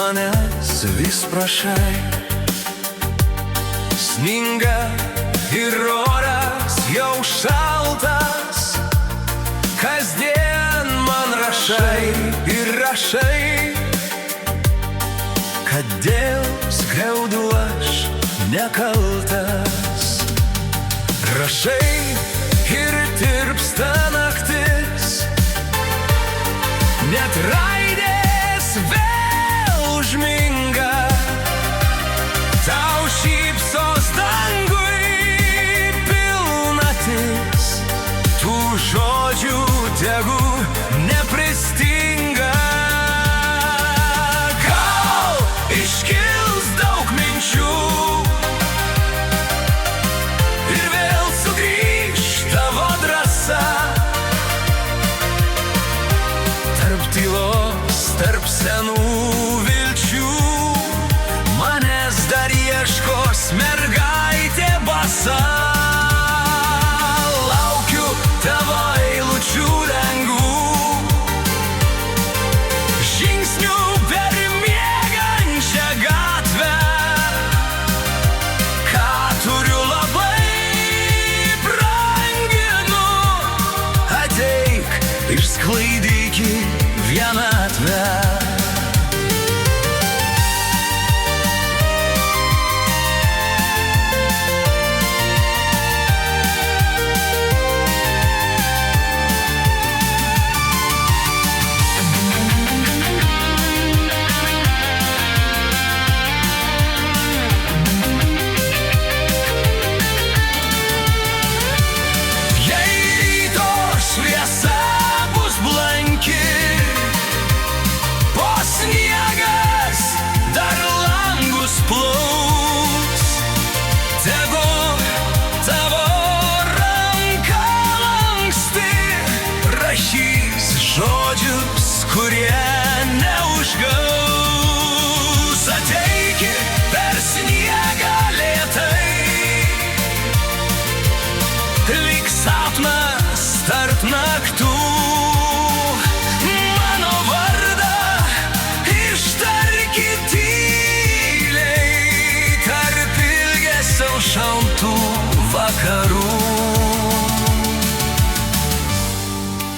manęs vis prašai. Sninga ir oras jau šaltas, kasdien man rašai ir rašai, kad dėl skriaudų aš nekaltas. Rašai ir tirpsta naktis, net raidės vėl užminga. Tau šypsos dangui pilnatis, tų žodžių tegu nepristinga. Gal iškils daug minčių ir vėl sugrįš tavo drąsa. Tarp tylos, tarp senų vilčių manęs dar ieškos mergaitė basa. Laukiu tavo eilučių lengvų, žingsnių per miegančią gatvę, ką turiu labai branginu. Ateik, išsklaidyk vienatvę. Žodžius, kurie neužgaus. Ateiki per sniegą lėtai, lyg sapnas tarp naktų. Mano vardą ištarki tyliai, tarp ilgesio šaltų vakarų.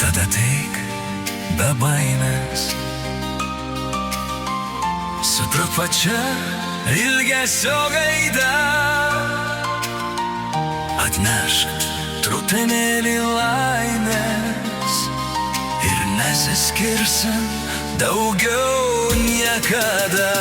Tada ateik be baimės, su ta pačia ilgesio gaida. Atnešk trupinėlį laimės ir nesiskirsim daugiau niekada.